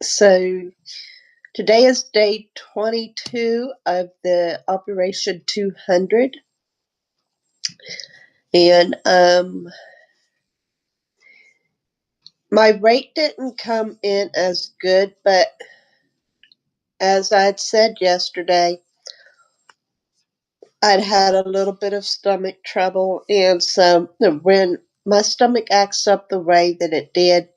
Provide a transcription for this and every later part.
So today is day 22 of the Operation 200. And my rate didn't come in as good, but as I'd said yesterday, I'd had a little bit of stomach trouble. And so when my stomach acts up the way that it did,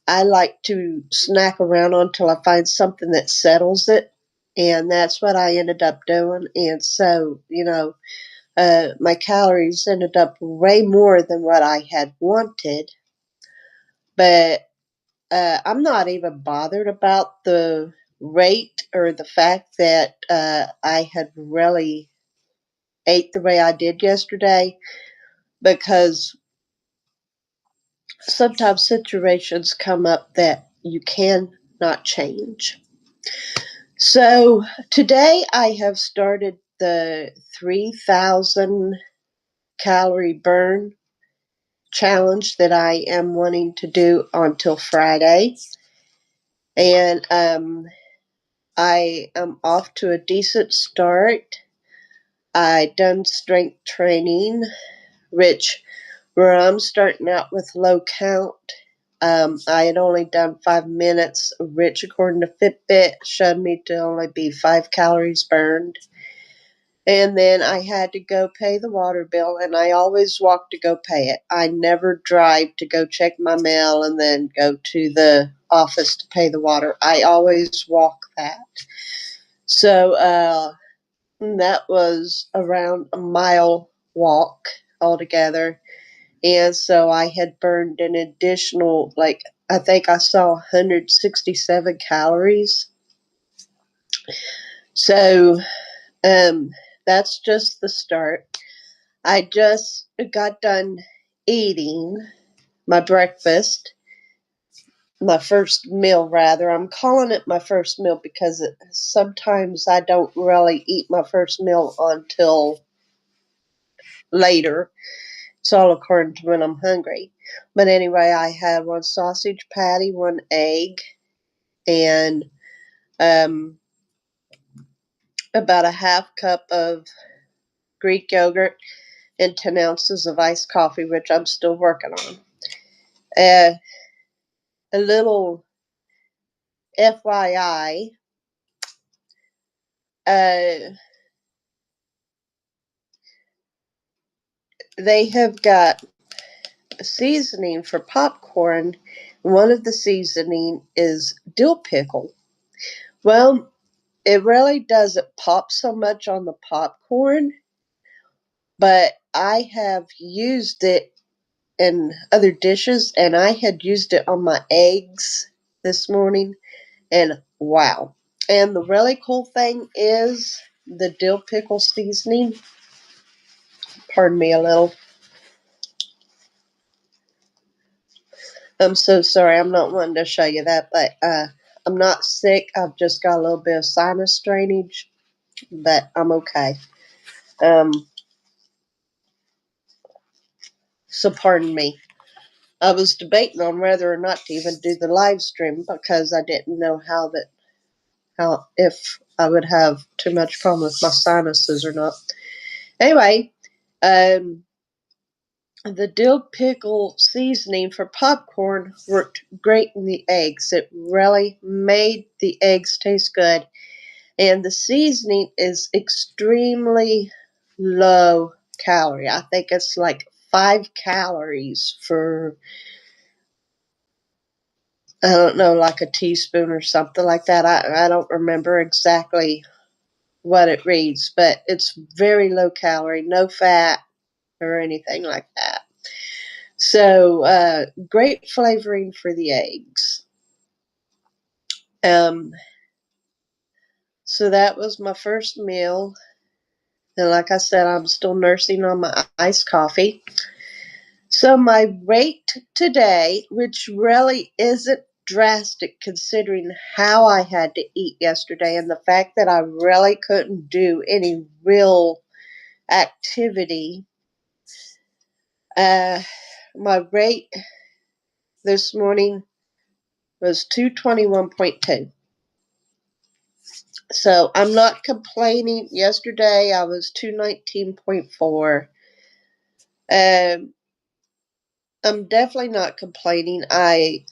I like to snack around until I find something that settles it. And that's what I ended up doing. And so, my calories ended up way more than what I had wanted. But I'm not even bothered about the rate or the fact that I had really ate the way I did yesterday, because sometimes situations come up that you cannot change. So today I have started the 3,000 calorie burn challenge that I am wanting to do until Friday. And I am off to a decent start. I done strength training, which where I'm starting out with low count. I had only done 5 minutes, which according to Fitbit showed me to only be 5 calories burned. And then I had to go pay the water bill, and I always walk to go pay it. I never drive to go check my mail and then go to the office to pay the water. I always walk that. So that was around a mile walk altogether. And so I had burned an additional, I think I saw 167 calories. So that's just the start. I just got done eating my breakfast, my first meal, rather. I'm calling it my first meal because sometimes I don't really eat my first meal until later. It's all according to when I'm hungry. But anyway, I had one sausage patty, one egg, and about a half cup of Greek yogurt and 10 ounces of iced coffee, which I'm still working on. A little FYI, they have got a seasoning for popcorn. One of the seasoning is dill pickle. Well, it really doesn't pop so much on the popcorn, but I have used it in other dishes, and I had used it on my eggs this morning, and wow. And the really cool thing is the dill pickle seasoning. Pardon me a little. I'm so sorry. I'm not wanting to show you that, but I'm not sick. I've just got a little bit of sinus drainage, but I'm okay. So pardon me. I was debating on whether or not to even do the live stream because I didn't know how if I would have too much problem with my sinuses or not. Anyway, the dill pickle seasoning for popcorn worked great in the eggs. It really made the eggs taste good. And the seasoning is extremely low calorie. I think it's like 5 calories for, I don't know, like a teaspoon or something like that. I don't remember exactly what it reads, but it's very low calorie, no fat or anything like that. So great flavoring for the eggs. So that was my first meal. And like I said, I'm still nursing on my iced coffee. So my rate today, which really isn't drastic considering how I had to eat yesterday and the fact that I really couldn't do any real activity, my rate this morning was 221.2. So I'm not complaining. Yesterday I was 219.4. I'm definitely not complaining. By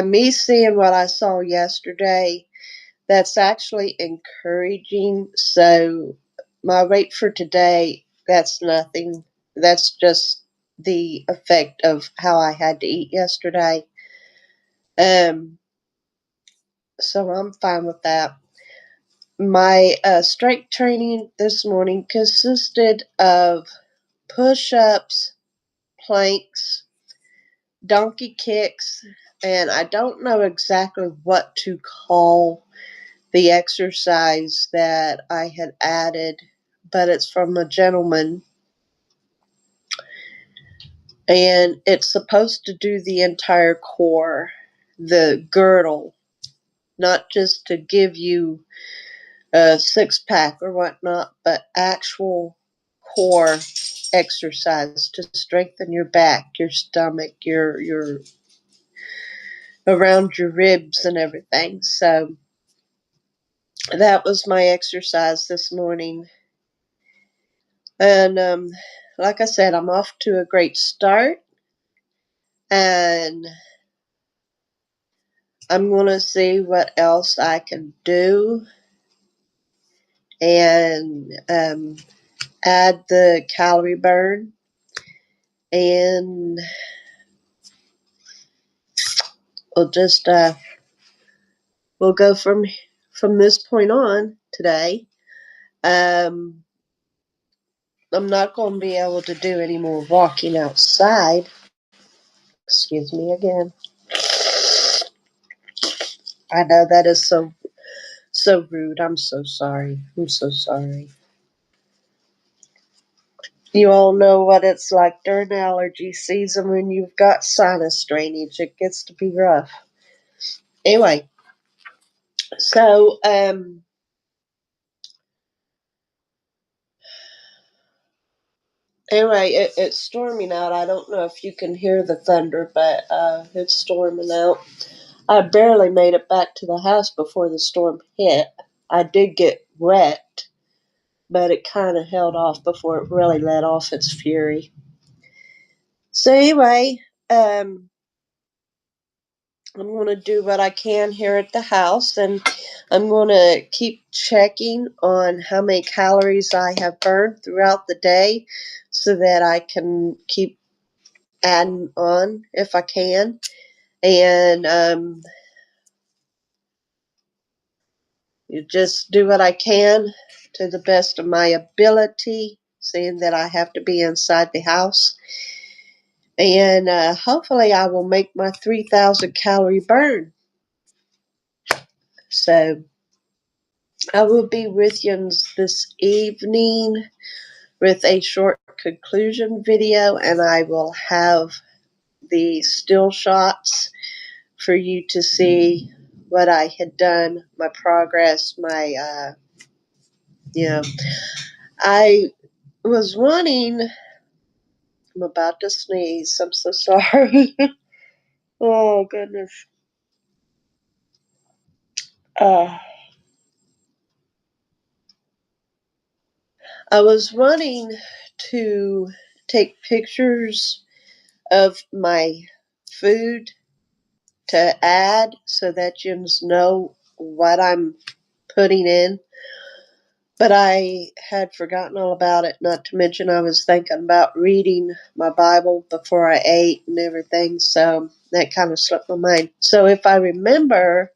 me seeing what I saw yesterday, that's actually encouraging. So my rate for today, that's nothing. That's just the effect of how I had to eat yesterday. Um, so I'm fine with that. My strength training this morning consisted of push-ups, planks, donkey kicks, and I don't know exactly what to call the exercise that I had added, but it's from a gentleman, and it's supposed to do the entire core, the girdle, not just to give you a six-pack or whatnot, but actual core exercise to strengthen your back, your stomach, your around your ribs and everything. So that was my exercise this morning. And like I said, I'm off to a great start. And I'm going to see what else I can do and add the calorie burn. And we'll just we'll go from this point on today. I'm not going to be able to do any more walking outside. Excuse me again. I know that is so rude. I'm so sorry. I'm so sorry. You all know what it's like during allergy season when you've got sinus drainage. It gets to be rough. Anyway, so it's storming out. I don't know if you can hear the thunder, but it's storming out. I barely made it back to the house before the storm hit. I did get wet, but it kind of held off before it really let off its fury. So anyway, I'm going to do what I can here at the house, and I'm going to keep checking on how many calories I have burned throughout the day so that I can keep adding on if I can. And you just do what I can to the best of my ability, seeing that I have to be inside the house. And hopefully I will make my 3,000 calorie burn. So I will be with you this evening with a short conclusion video, and I will have the still shots for you to see what I had done, my progress, I was wanting, I'm about to sneeze, I'm so sorry. Oh, goodness. Uh, I was wanting to take pictures of my food to add so that you know what I'm putting in. But I had forgotten all about it, not to mention I was thinking about reading my Bible before I ate and everything, so that kind of slipped my mind. So if I remember,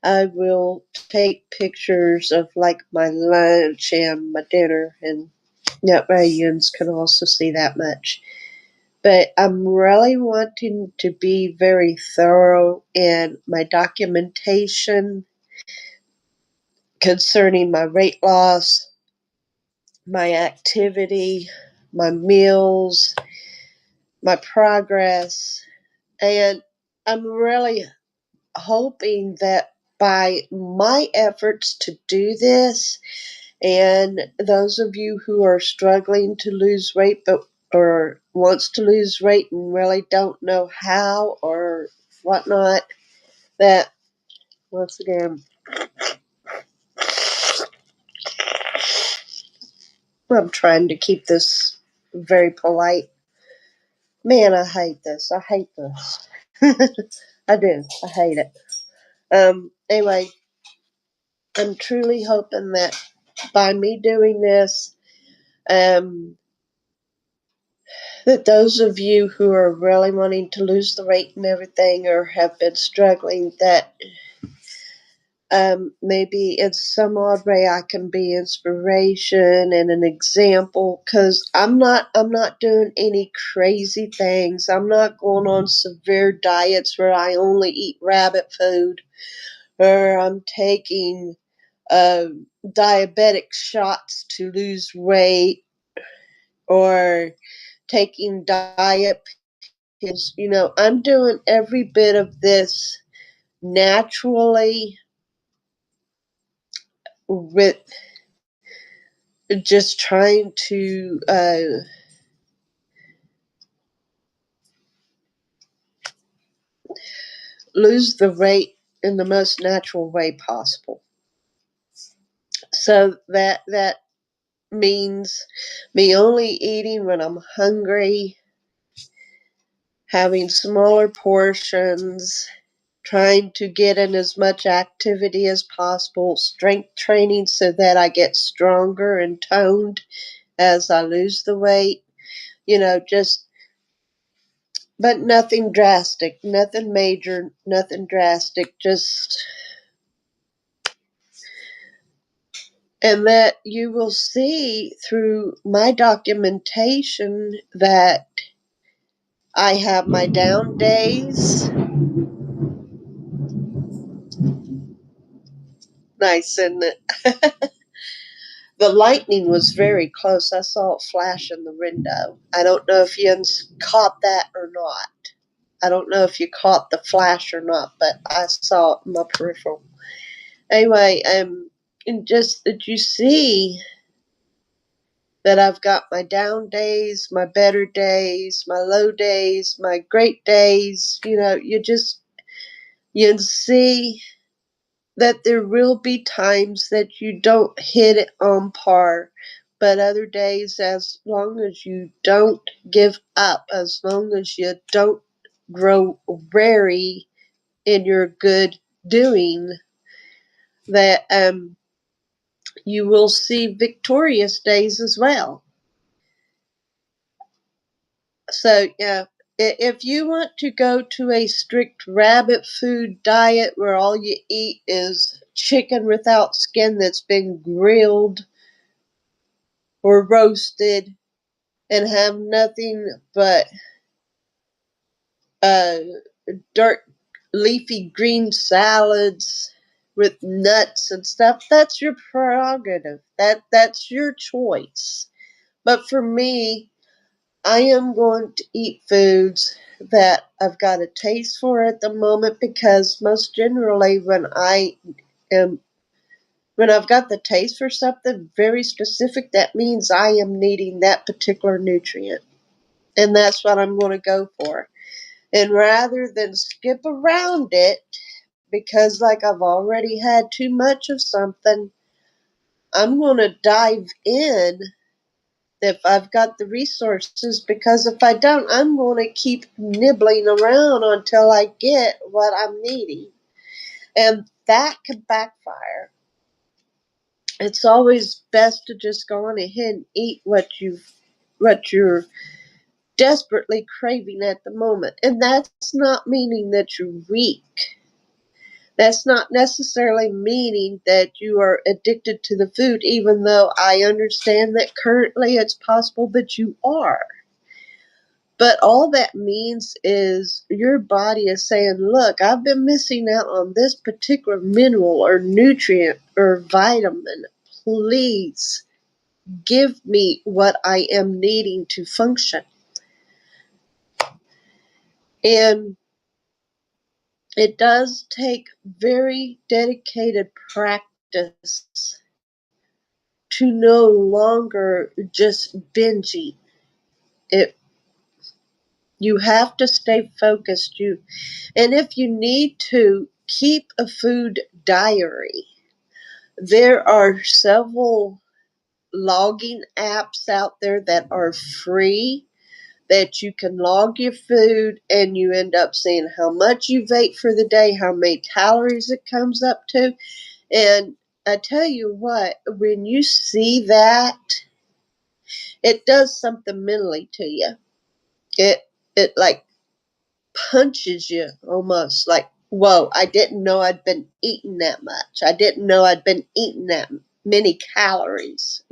I will take pictures of like my lunch and my dinner, and that way you can also see that much. But I'm really wanting to be very thorough in my documentation concerning my weight loss, my activity, my meals, my progress. And I'm really hoping that by my efforts to do this, and those of you who are struggling to lose weight but or wants to lose weight and really don't know how or whatnot, that, once again, I'm trying to keep this very polite. Man, I hate this. I hate this. I do. I hate it. Anyway, I'm truly hoping that by me doing this, um, that those of you who are really wanting to lose the weight and everything, or have been struggling, that maybe in some odd way I can be inspiration and an example, because I'm not doing any crazy things. I'm not going on severe diets where I only eat rabbit food, or I'm taking uh, diabetic shots to lose weight, or taking diet pills. I'm doing every bit of this naturally, with just trying to lose the weight in the most natural way possible. So that means me only eating when I'm hungry, having smaller portions, trying to get in as much activity as possible, strength training so that I get stronger and toned as I lose the weight. Just, but nothing drastic, nothing major, nothing drastic, just, and that you will see through my documentation that I have my down days. Nice, isn't it? The lightning was very close. I saw it flash in the window. I don't know if you caught that or not. I don't know if you caught the flash or not, but I saw it in my peripheral. Anyway, and just that you see that I've got my down days, my better days, my low days, my great days. You see that there will be times that you don't hit it on par, but other days, as long as you don't give up, as long as you don't grow weary in your good doing, that you will see victorious days as well. So, yeah, if you want to go to a strict rabbit food diet where all you eat is chicken without skin that's been grilled or roasted, and have nothing but uh, dark leafy green salads with nuts and stuff, that's your prerogative. That's your choice. But for me, I am going to eat foods that I've got a taste for at the moment, because most generally am when I've got the taste for something very specific, that means I am needing that particular nutrient. And that's what I'm going to go for. And rather than skip around it, because like I've already had too much of something, I'm going to dive in if I've got the resources, because if I don't, I'm going to keep nibbling around until I get what I'm needing. And that could backfire. It's always best to just go on ahead and eat what you're desperately craving at the moment. And that's not meaning that you're weak. That's not necessarily meaning that you are addicted to the food, even though I understand that currently it's possible that you are. But all that means is your body is saying, look, I've been missing out on this particular mineral or nutrient or vitamin. Please give me what I am needing to function. And it does take very dedicated practice to no longer just binge eat. It You have to stay focused. And if you need to, keep a food diary. There are several logging apps out there that are free that you can log your food, and you end up seeing how much you've ate for the day, how many calories it comes up to. And I tell you what, when you see that, it does something mentally to you. It like punches you almost, like, whoa, I didn't know I'd been eating that much. I didn't know I'd been eating that many calories,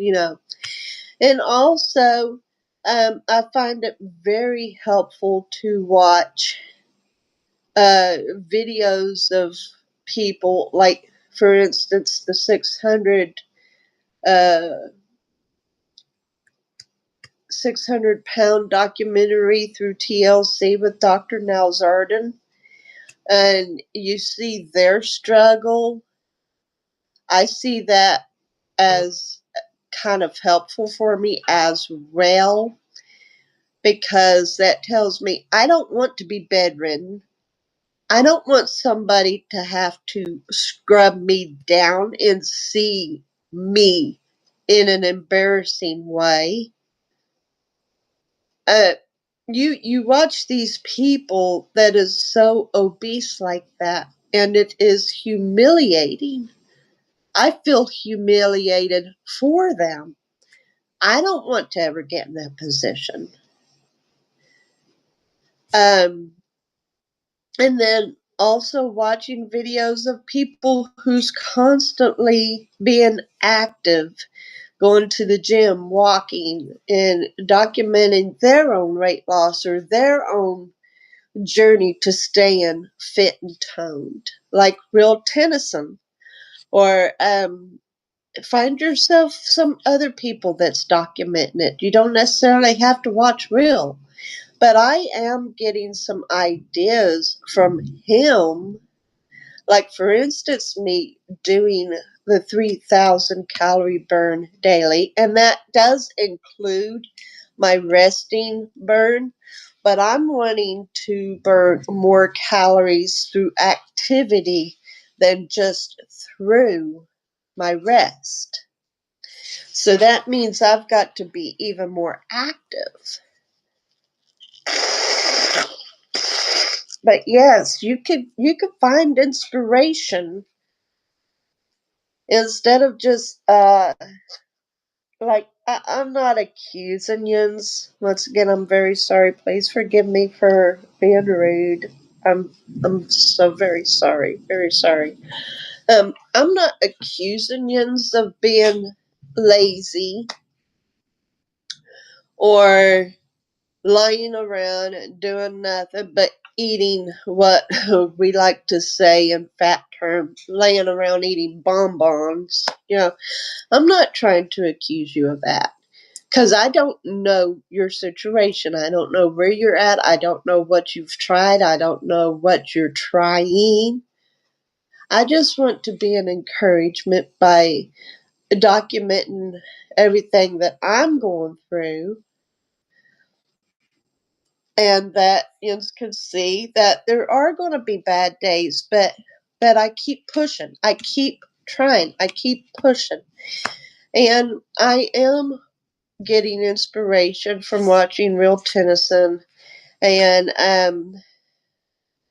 And also, I find it very helpful to watch videos of people, like, for instance, the 600-pound documentary through TLC with Dr. Nalzardan, and you see their struggle. I see that as kind of helpful for me as well, because that tells me I don't want to be bedridden. I don't want somebody to have to scrub me down and see me in an embarrassing way. You watch these people that is so obese like that, and it is humiliating. I feel humiliated for them. I don't want to ever get in that position. And then also watching videos of people who's constantly being active, going to the gym, walking, and documenting their own weight loss or their own journey to staying fit and toned, like Real Tennyson. Or find yourself some other people that's documenting it. You don't necessarily have to watch Real. But I am getting some ideas from him, like, for instance, me doing the 3,000 calorie burn daily, and that does include my resting burn, but I'm wanting to burn more calories through activity than just through my rest. So that means I've got to be even more active. But yes, you could find inspiration instead of just like, I'm not accusing yous. Once again, I'm very sorry. Please forgive me for being rude. I'm so very sorry, very sorry. I'm not accusing yous of being lazy or lying around and doing nothing but eating what we like to say in fat terms, laying around eating bonbons. I'm not trying to accuse you of that, because I don't know your situation. I don't know where you're at. I don't know what you've tried. I don't know what you're trying. I just want to be an encouragement by documenting everything that I'm going through, and that you can see that there are going to be bad days, but that I keep pushing. I keep trying. I keep pushing. And I am getting inspiration from watching Real Tennyson, and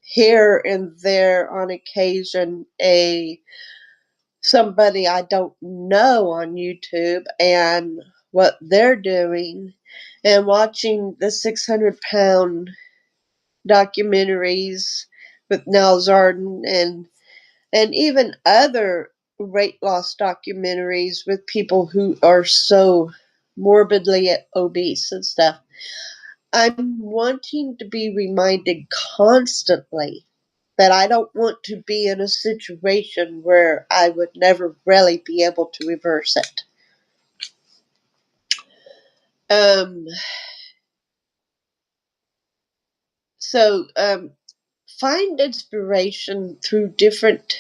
here and there on occasion somebody I don't know on YouTube and what they're doing, and watching the 600-pound documentaries with Nell Zarden, and even other weight loss documentaries with people who are so morbidly obese and stuff. I'm wanting to be reminded constantly that I don't want to be in a situation where I would never really be able to reverse it. So find inspiration through different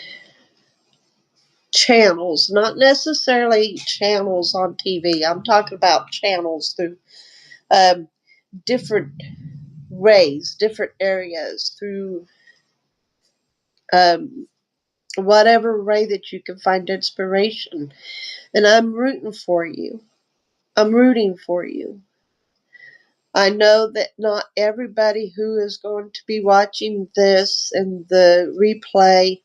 channels, not necessarily channels on TV. I'm talking about channels through different ways, different areas, through whatever way that you can find inspiration. And I'm rooting for you. I'm rooting for you. I know that not everybody who is going to be watching this and the replay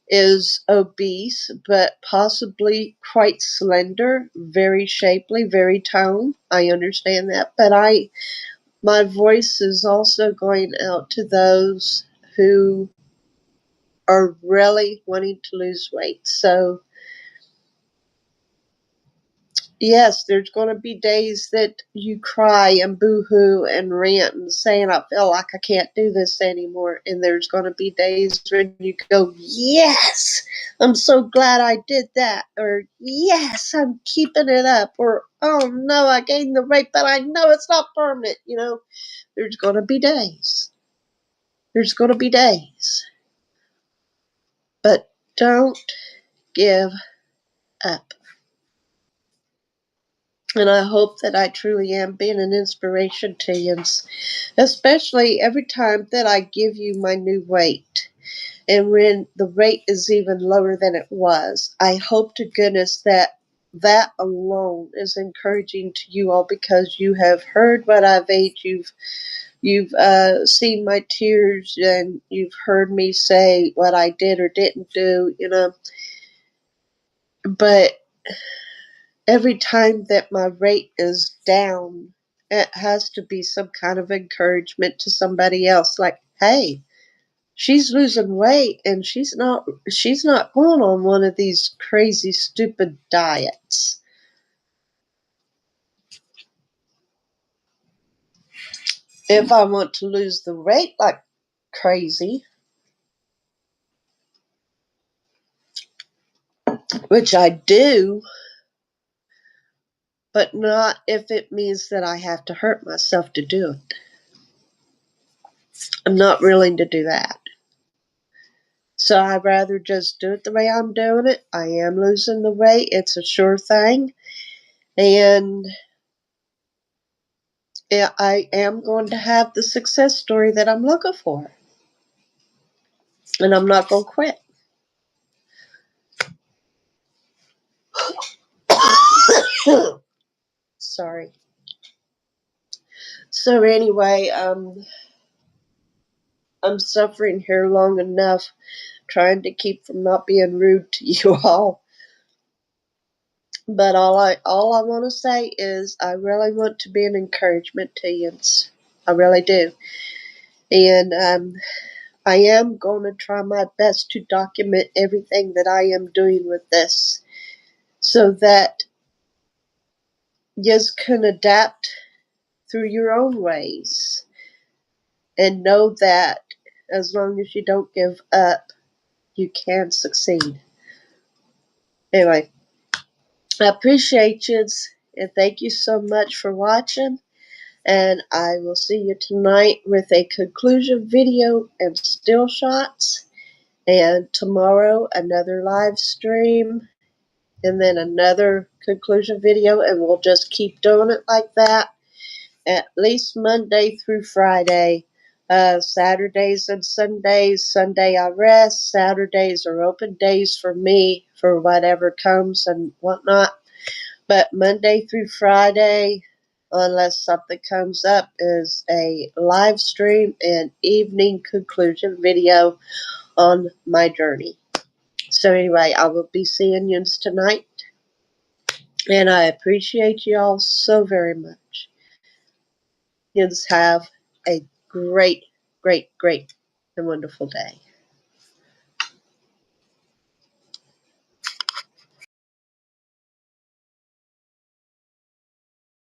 is obese, but possibly quite slender, very shapely, very toned. I understand that, but my voice is also going out to those who are really wanting to lose weight. So yes, there's going to be days that you cry and boo-hoo and rant and saying, I feel like I can't do this anymore. And there's going to be days when you go, yes, I'm so glad I did that. Or, yes, I'm keeping it up. Or, oh, no, I gained the weight, but I know it's not permanent. You know, there's going to be days. There's going to be days. But don't give up. And I hope that I truly am being an inspiration to you, especially every time that I give you my new weight. And when the weight is even lower than it was, I hope to goodness that that alone is encouraging to you all, because you have heard what I've ate. You've seen my tears, and you've heard me say what I did or didn't do, you know. But every time that my rate is down, it has to be some kind of encouragement to somebody else. Like, hey, she's losing weight and she's not going on one of these crazy, stupid diets. If I want to lose the weight like crazy, which I do, but not if it means that I have to hurt myself to do it. I'm not willing to do that. So I'd rather just do it the way I'm doing it. I am losing the weight. It's a sure thing. And I am going to have the success story that I'm looking for. And I'm not going to quit. Sorry. So anyway, I'm suffering here long enough, trying to keep from not being rude to you all. But all I want to say is I really want to be an encouragement to you. I really do. And I am going to try my best to document everything that I am doing with this, so that you can adapt through your own ways and know that as long as you don't give up, you can succeed. Anyway, I appreciate you, and thank you so much for watching. And I will see you tonight with a conclusion video and still shots. And tomorrow, another live stream. And then another conclusion video. And we'll just keep doing it like that. At least Monday through Friday. Saturdays and Sundays. Sunday I rest. Saturdays are open days for me for whatever comes and whatnot. But Monday through Friday, unless something comes up, is a live stream and evening conclusion video on my journey. So anyway, I will be seeing you tonight. And I appreciate you all so very much. You have a great, great, great and wonderful day.